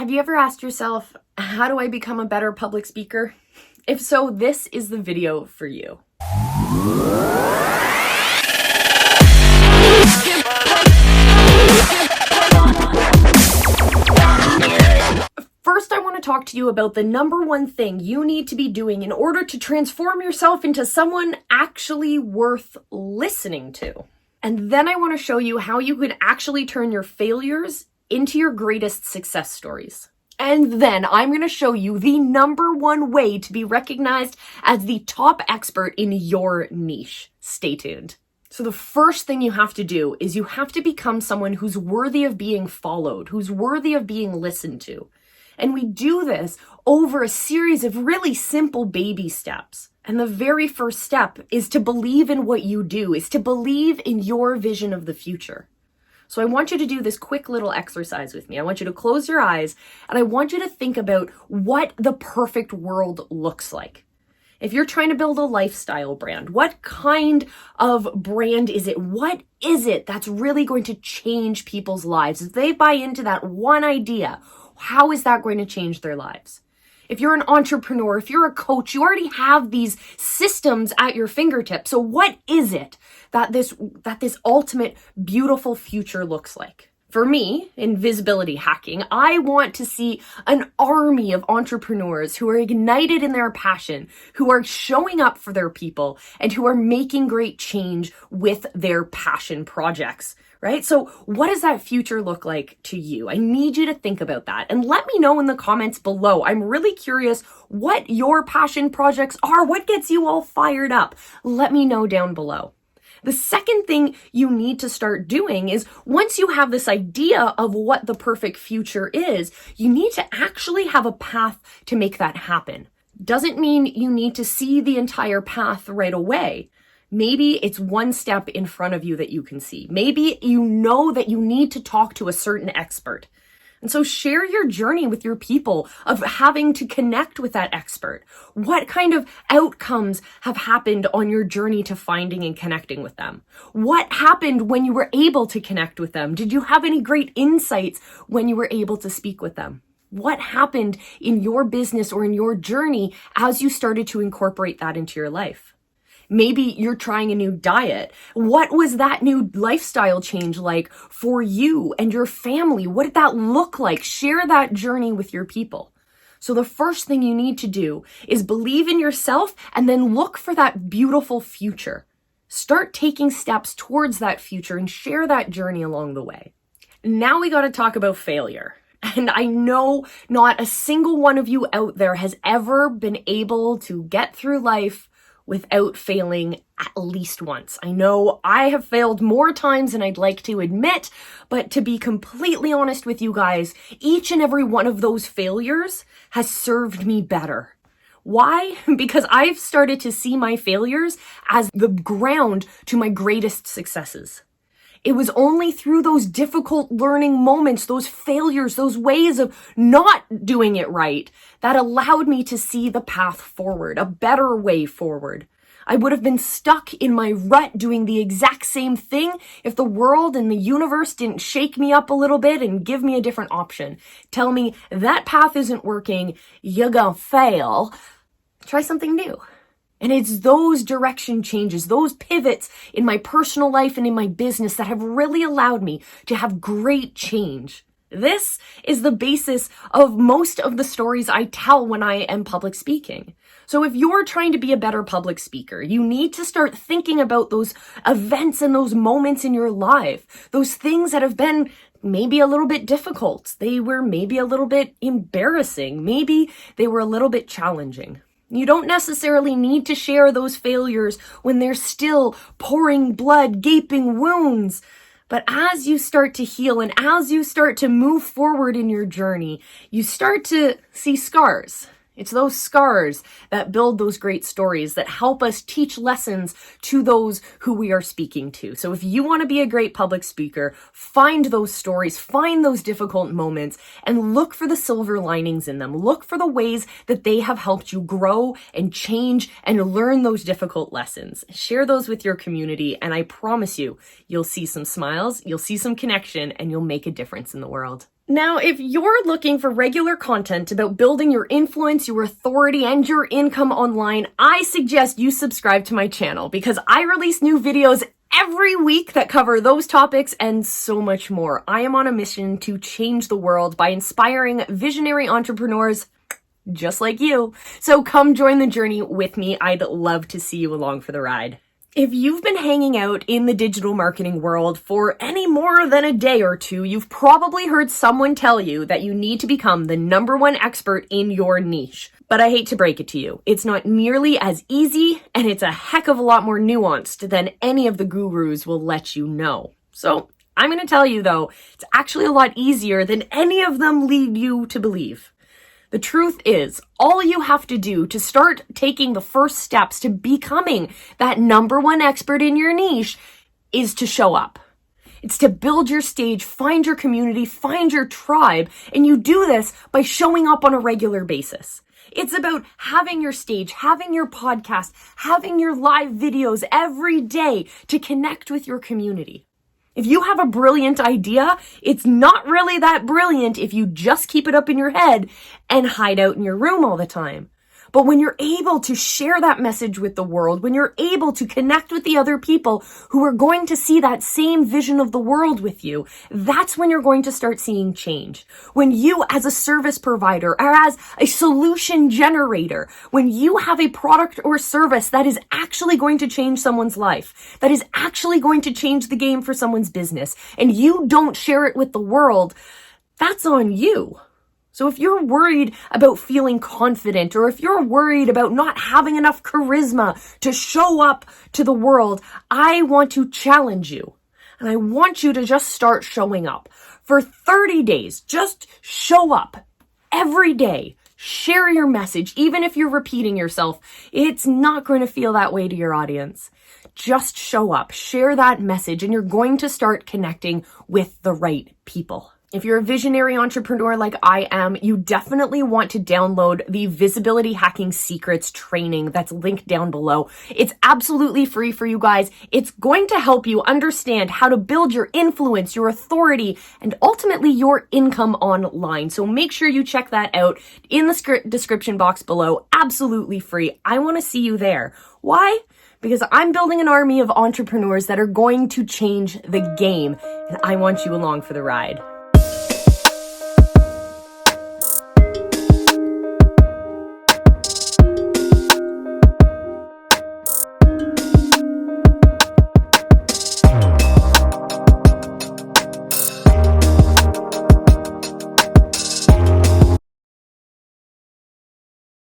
Have you ever asked yourself, how do I become a better public speaker? If so, this is the video for you. First, I want to talk to you about the number one thing you need to be doing in order to transform yourself into someone actually worth listening to. And then I want to show you how you can actually turn your failures into your greatest success stories. And then I'm going to show you the number one way to be recognized as the top expert in your niche. Stay tuned. So the first thing you have to do is you have to become someone who's worthy of being followed, who's worthy of being listened to. And we do this over a series of really simple baby steps. And the very first step is to believe in what you do, is to believe in your vision of the future. So I want you to do this quick little exercise with me. I want you to close your eyes and I want you to think about what the perfect world looks like. If you're trying to build a lifestyle brand, what kind of brand is it? What is it that's really going to change people's lives? If they buy into that one idea, how is that going to change their lives? If you're an entrepreneur, if you're a coach, you already have these systems at your fingertips. So what is it that this ultimate beautiful future looks like? For me, in visibility hacking, I want to see an army of entrepreneurs who are ignited in their passion, who are showing up for their people, and who are making great change with their passion projects, right? So what does that future look like to you? I need you to think about that and let me know in the comments below. I'm really curious what your passion projects are. What gets you all fired up? Let me know down below. The second thing you need to start doing is once you have this idea of what the perfect future is, you need to actually have a path to make that happen. Doesn't mean you need to see the entire path right away. Maybe it's one step in front of you that you can see. Maybe you know that you need to talk to a certain expert. And so share your journey with your people of having to connect with that expert. What kind of outcomes have happened on your journey to finding and connecting with them? What happened when you were able to connect with them? Did you have any great insights when you were able to speak with them? What happened in your business or in your journey as you started to incorporate that into your life? Maybe you're trying a new diet. What was that new lifestyle change like for you and your family? What did that look like? Share that journey with your people. So the first thing you need to do is believe in yourself and then look for that beautiful future. Start taking steps towards that future and share that journey along the way. Now we got to talk about failure. And I know not a single one of you out there has ever been able to get through life without failing at least once. I know I have failed more times than I'd like to admit, but to be completely honest with you guys, each and every one of those failures has served me better. Why? Because I've started to see my failures as the ground to my greatest successes. It was only through those difficult learning moments, those failures, those ways of not doing it right, that allowed me to see the path forward, a better way forward. I would have been stuck in my rut doing the exact same thing if the world and the universe didn't shake me up a little bit and give me a different option. Tell me that path isn't working, you're gonna fail. Try something new. And it's those direction changes, those pivots in my personal life and in my business that have really allowed me to have great change. This is the basis of most of the stories I tell when I am public speaking. So if you're trying to be a better public speaker, you need to start thinking about those events and those moments in your life, those things that have been maybe a little bit difficult. They were maybe a little bit embarrassing. Maybe they were a little bit challenging. You don't necessarily need to share those failures when they're still pouring blood, gaping wounds. But as you start to heal and as you start to move forward in your journey, you start to see scars. It's those scars that build those great stories that help us teach lessons to those who we are speaking to. So if you want to be a great public speaker, find those stories, find those difficult moments, and look for the silver linings in them. Look for the ways that they have helped you grow and change and learn those difficult lessons. Share those with your community, and I promise you, you'll see some smiles, you'll see some connection, and you'll make a difference in the world. Now, if you're looking for regular content about building your influence, your authority, and your income online, I suggest you subscribe to my channel because I release new videos every week that cover those topics and so much more. I am on a mission to change the world by inspiring visionary entrepreneurs just like you. So come join the journey with me. I'd love to see you along for the ride. If you've been hanging out in the digital marketing world for any more than a day or two, you've probably heard someone tell you that you need to become the #1 expert in your niche. But I hate to break it to you, it's not nearly as easy, and it's a heck of a lot more nuanced than any of the gurus will let you know. So I'm going to tell you though, it's actually a lot easier than any of them lead you to believe. The truth is, all you have to do to start taking the first steps to becoming that #1 expert in your niche is to show up. It's to build your stage, find your community, find your tribe, and you do this by showing up on a regular basis. It's about having your stage, having your podcast, having your live videos every day to connect with your community. If you have a brilliant idea, it's not really that brilliant if you just keep it up in your head and hide out in your room all the time. But when you're able to share that message with the world, when you're able to connect with the other people who are going to see that same vision of the world with you, that's when you're going to start seeing change. When you, as a service provider or as a solution generator, when you have a product or service that is actually going to change someone's life, that is actually going to change the game for someone's business, and you don't share it with the world, that's on you. So if you're worried about feeling confident, or if you're worried about not having enough charisma to show up to the world, I want to challenge you. And I want you to just start showing up. For 30 days, just show up every day. Share your message. Even if you're repeating yourself, it's not going to feel that way to your audience. Just show up, share that message, and you're going to start connecting with the right people. If you're a visionary entrepreneur like I am, you definitely want to download the Visibility Hacking Secrets training that's linked down below. It's absolutely free for you guys. It's going to help you understand how to build your influence, your authority, and ultimately your income online. So make sure you check that out in the description box below. Absolutely free. I want to see you there. Why? Because I'm building an army of entrepreneurs that are going to change the game, and I want you along for the ride.